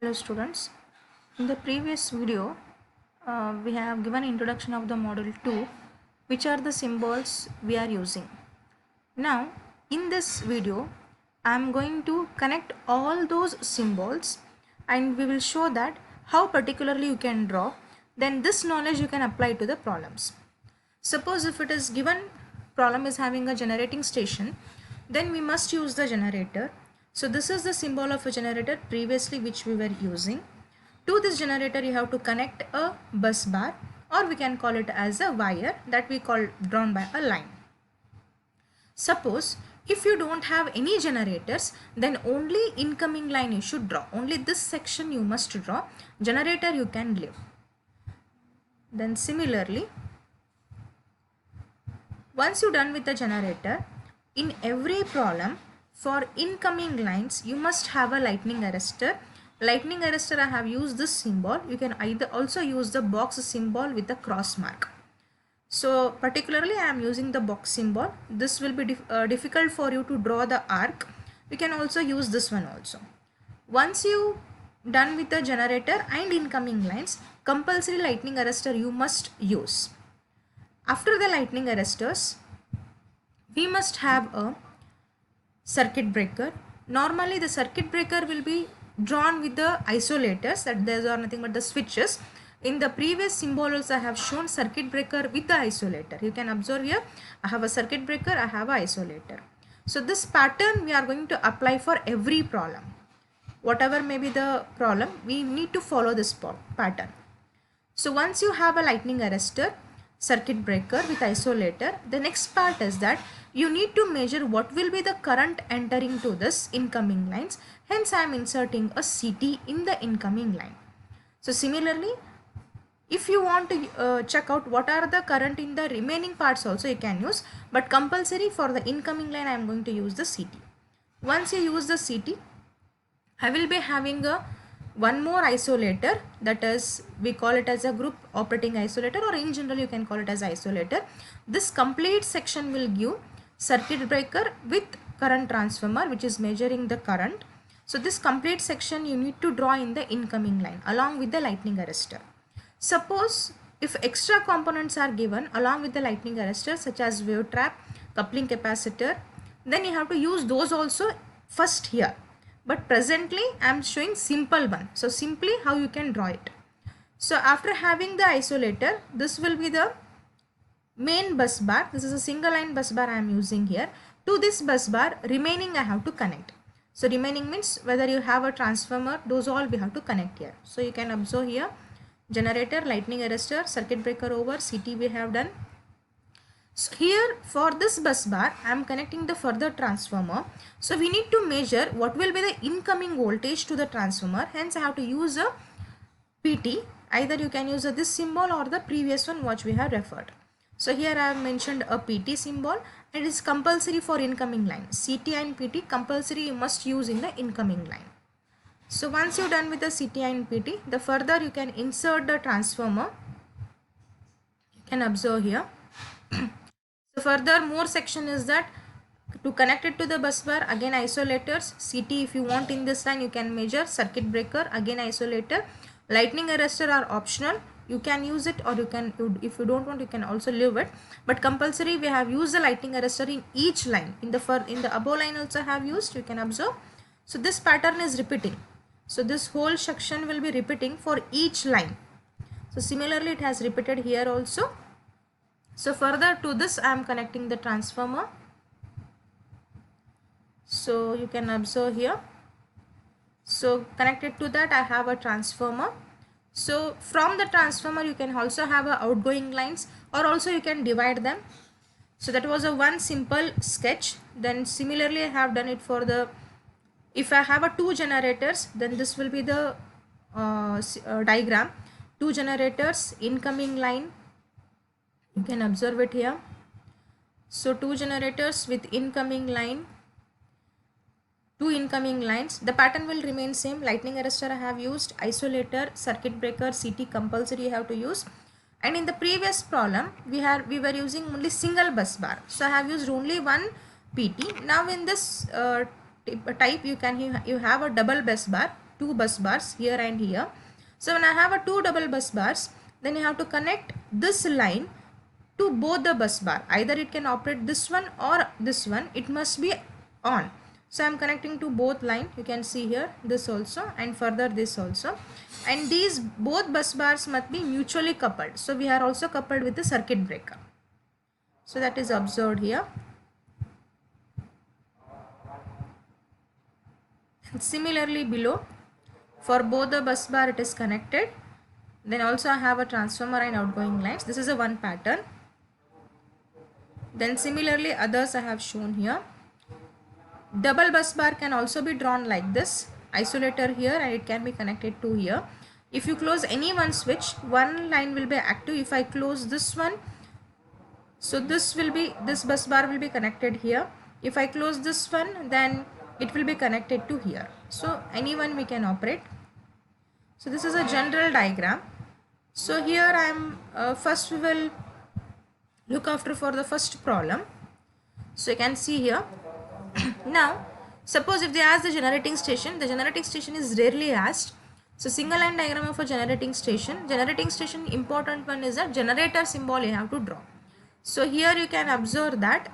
Hello students, in the previous video we have given introduction of the model 2 which are the symbols we are using. Now in this video I am going to connect all those symbols and we will show that how particularly you can draw, then this knowledge you can apply to the problems. Suppose if it is given problem is having a generating station, then we must use the generator. So this is the symbol of a generator previously which we were using. To this generator you have to connect a bus bar, or we can call it as a wire that we call drawn by a line. Suppose if you don't have any generators, then only incoming line you should draw. Only this section you must draw. Generator you can leave. Then similarly, once you're done with the generator, in every problem for incoming lines you must have a lightning arrestor. Lightning arrestor I have used this symbol. You can either also use the box symbol with the cross mark. So particularly I am using the box symbol. This will be difficult for you to draw the arc. We can also use this one also. Once you done with the generator and incoming lines, compulsory lightning arrestor you must use. After the lightning arresters, we must have a circuit breaker. Normally the circuit breaker will be drawn with the isolators, that these are nothing but the switches. In the previous symbol also I have shown circuit breaker with the isolator. You can observe here, I have a circuit breaker, I have an isolator. So this pattern we are going to apply for every problem. Whatever may be the problem, we need to follow this pattern. So once you have a lightning arrestor, circuit breaker with isolator, the next part is that you need to measure what will be the current entering to this incoming lines. Hence I am inserting a CT in the incoming line. So similarly, if you want to check out what are the current in the remaining parts also you can use, but compulsory for the incoming line I am going to use the CT. Once you use the CT, I will be having one more isolator, that is we call it as a group operating isolator, or in general you can call it as isolator. This complete section will give circuit breaker with current transformer which is measuring the current. So this complete section you need to draw in the incoming line along with the lightning arrestor. Suppose if extra components are given along with the lightning arrestor such as wave trap, coupling capacitor, then you have to use those also first here. But presently I am showing simple one. So simply how you can draw it. So after having the isolator, this will be the main bus bar. This is a single line bus bar I am using here. To this bus bar remaining I have to connect. So remaining means whether you have a transformer, those all we have to connect here. So you can observe here, generator, lightning arrestor, circuit breaker over, CT we have done. So here for this bus bar I am connecting the further transformer. So we need to measure what will be the incoming voltage to the transformer. Hence I have to use a PT. Either you can use this symbol or the previous one which we have referred. So here I have mentioned a PT symbol. It is compulsory for incoming line. CT and PT compulsory you must use in the incoming line. So once you're done with the CT and PT, the further you can insert the transformer. You can observe here. So further more section is that to connect it to the bus bar, again isolators, CT if you want in this line you can measure, circuit breaker, again isolator, lightning arrestor are optional, you can use it or you can, if you don't want you can also leave it, but compulsory we have used the lightning arrestor in each line. In the above line also have used, you can observe. So this pattern is repeating. So this whole section will be repeating for each line. So similarly it has repeated here also. So further to this I am connecting the transformer. So you can observe here. So connected to that I have a transformer. So from the transformer you can also have a outgoing lines, or also you can divide them. So that was a one simple sketch. Then similarly I have done it for the, if I have a two generators, then this will be the diagram. Two generators, incoming line, you can observe it here. So two generators with incoming line, two incoming lines. The pattern will remain same. Lightning arrestor I have used, isolator, circuit breaker, CT compulsory you have to use. And in the previous problem we were using only single bus bar. So I have used only one PT. Now in this type you have a double bus bar. two bus bars here and here. So when I have a two double bus bars, then you have to connect this line to both the bus bar. Either it can operate this one or this one. It must be on. So I am connecting to both line. You can see here this also and further this also. And these both bus bars must be mutually coupled. So we are also coupled with the circuit breaker. So that is observed here. And similarly below, for both the bus bar it is connected. Then also I have a transformer and outgoing lines. This is a one pattern. Then similarly others I have shown here. Double bus bar can also be drawn like this. Isolator here and it can be connected to here. If you close any one switch, one line will be active. If I close this one, so this bus bar will be connected here. If I close this one, then it will be connected to here. So anyone we can operate. So this is a general diagram. So here I am first we will look after for the first problem. So you can see here. Now suppose if they ask the generating station is rarely asked. So single line diagram of a generating station important one is a generator symbol you have to draw. So here you can observe that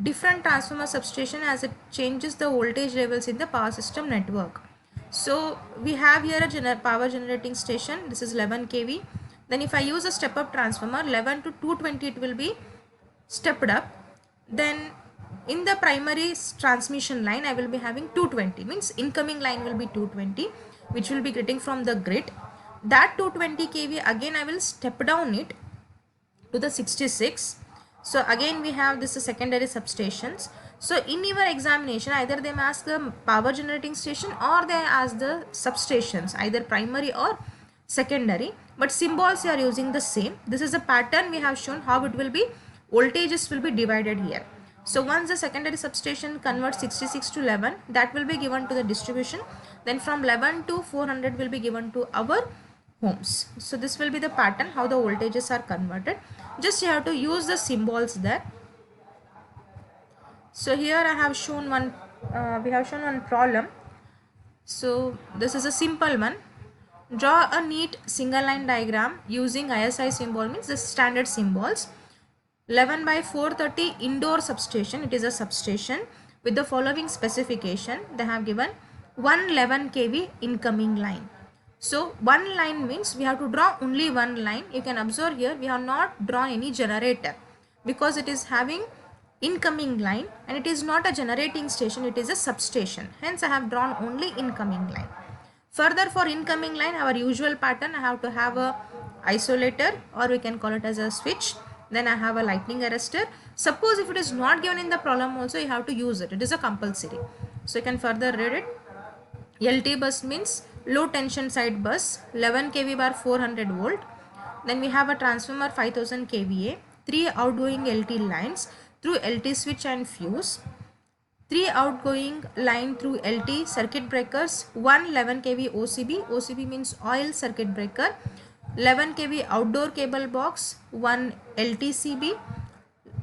different transformer substation as it changes the voltage levels in the power system network. So we have here a power generating station. This is 11 kV. Then if I use a step up transformer, 11 to 220 it will be stepped up. Then in the primary transmission line I will be having 220, means incoming line will be 220, which will be getting from the grid. That 220 kV again I will step down it to the 66. So again we have this secondary substations. So in your examination either they ask the power generating station or they ask the substations, either primary or secondary, but symbols you are using the same. This is a pattern we have shown how it will be, voltages will be divided here. So once the secondary substation converts 66 to 11, that will be given to the distribution. Then from 11 to 400 will be given to our homes. So this will be the pattern how the voltages are converted. Just you have to use the symbols there. So here I have shown one, we have shown one problem. So this is a simple one. Draw a neat single line diagram using ISI symbol, means the standard symbols. 11 by 430 indoor substation. It is a substation with the following specification. They have given 111 kV incoming line. So one line means we have to draw only one line. You can observe here we have not drawn any generator because it is having incoming line and it is not a generating station, it is a substation. Hence I have drawn only incoming line. Further, for incoming line, our usual pattern, I have to have a isolator or we can call it as a switch. Then I have a lightning arrestor. Suppose if it is not given in the problem also, you have to use it. It is a compulsory. So you can further read it. LT bus means low tension side bus, 11 kV bar 400 volt. Then we have a transformer 5000 kVA, 3 outgoing LT lines through LT switch and fuse, 3 outgoing line through LT circuit breakers, 1 11 kV OCB, OCB means oil circuit breaker, 11 kV outdoor cable box, 1 LTCB,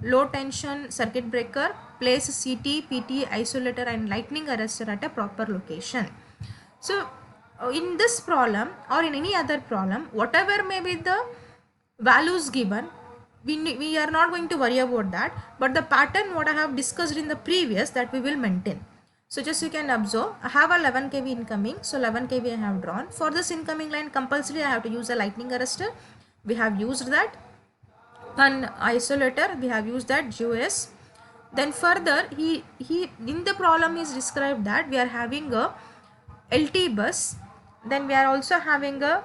low tension circuit breaker, place CT, PT, isolator and lightning arrestor at a proper location. So in this problem or in any other problem, whatever may be the values given, we are not going to worry about that, but the pattern what I have discussed in the previous, that we will maintain. So just you can observe, I have a 11 kV incoming, so 11 kV I have drawn. For this incoming line compulsory I have to use a lightning arrestor, we have used that. One isolator, we have used that GOS. Then further he in the problem is described that we are having a LT bus, then we are also having a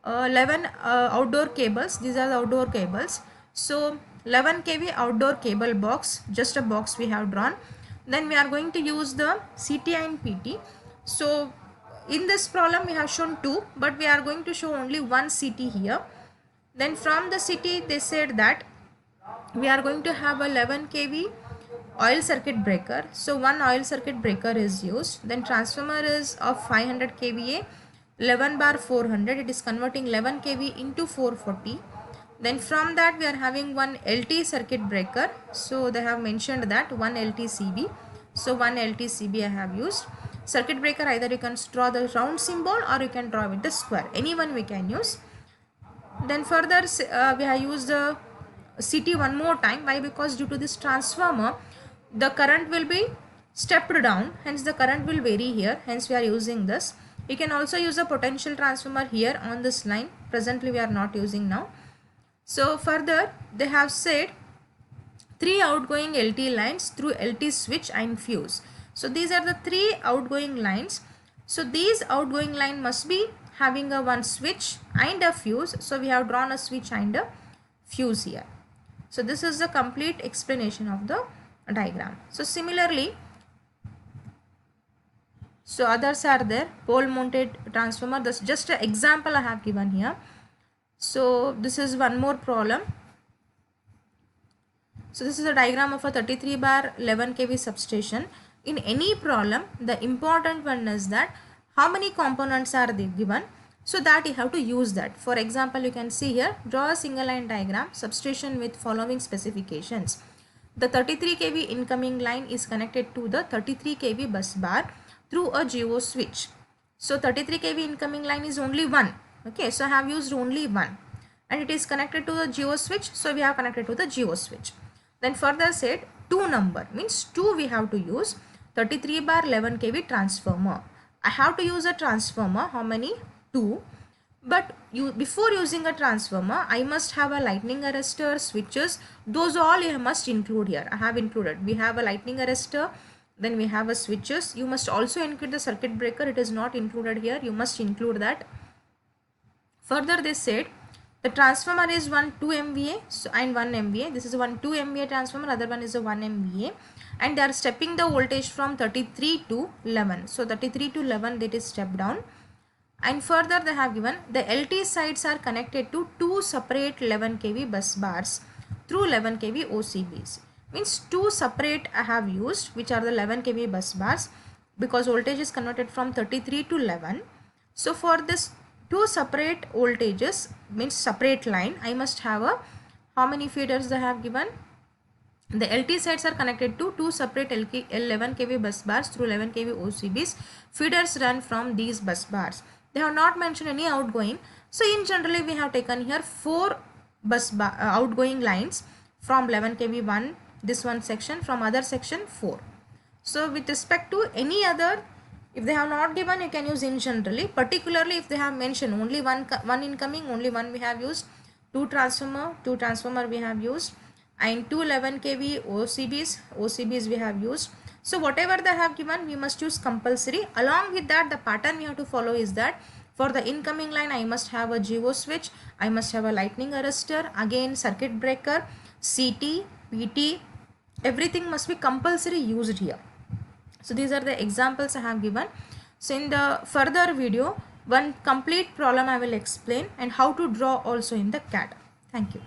11 outdoor cables. These are the outdoor cables. So 11 kV outdoor cable box, just a box we have drawn. Then we are going to use the CT and PT. So in this problem we have shown 2, but we are going to show only one CT here. Then from the CT they said that we are going to have a 11 kV oil circuit breaker. So one oil circuit breaker is used. Then transformer is of 500 kVA, 11 bar 400. It is converting 11 kV into 440. Then from that we are having one LT circuit breaker. So they have mentioned that one LTCB. So one LTCB I have used. Circuit breaker, either you can draw the round symbol or you can draw with the square, any one we can use. Then further we have used the CT one more time. Why? Because due to this transformer the current will be stepped down, hence the current will vary here, hence we are using this. You can also use a potential transformer here on this line, presently we are not using now. So further they have said 3 outgoing LT lines through LT switch and fuse. So these are the 3 outgoing lines. So these outgoing line must be having a one switch and a fuse. So we have drawn a switch and a fuse here. So this is the complete explanation of the diagram. So similarly, so others are there, pole mounted transformer. This is just an example I have given here. So this is one more problem. So this is a diagram of a 33 bar 11 kV substation. In any problem, the important one is that how many components are they given, so that you have to use that. For example, you can see here, draw a single line diagram, substation with following specifications. The 33 kV incoming line is connected to the 33 kV bus bar through a GO switch. So 33 kV incoming line is only one. Okay, so I have used only one, and it is connected to the GO switch, so we have connected to the GO switch. Then further said 2 number means 2 we have to use. 33 bar 11 kV transformer. I have to use a transformer. How many? 2. But before using a transformer, I must have a lightning arrestor, switches. Those all you must include here. I have included. We have a lightning arrestor. Then we have a switches. You must also include the circuit breaker. It is not included here. You must include that. Further they said the transformer is 2 MVA and 1 MVA. This is one 2 MVA transformer, other one is a 1 MVA, and they are stepping the voltage from 33 to 11. So 33 to 11, that is step down. And further they have given the LT sides are connected to 2 separate 11 kV bus bars through 11 kV OCBs. Means 2 separate I have used, which are the 11 kV bus bars, because voltage is converted from 33 to 11. So for this 2 separate voltages, means separate line, I must have a, how many feeders they have given? The LT sides are connected to 2 separate 11 kV bus bars through 11 kV OCBs. Feeders run from these bus bars. They have not mentioned any outgoing. So in generally we have taken here 4 outgoing lines from 11 kV one, this one section, from other section 4. So with respect to any other, if they have not given, you can use in generally. Particularly if they have mentioned only one incoming, only one we have used. 2 transformer we have used, and 2 11 kV OCBs we have used. So whatever they have given, we must use compulsory. Along with that, the pattern we have to follow is that for the incoming line, I must have a GO switch, I must have a lightning arrestor, again circuit breaker, CT, PT, everything must be compulsory used here. So these are the examples I have given. So in the further video, one complete problem I will explain, and how to draw also in the CAD. Thank you.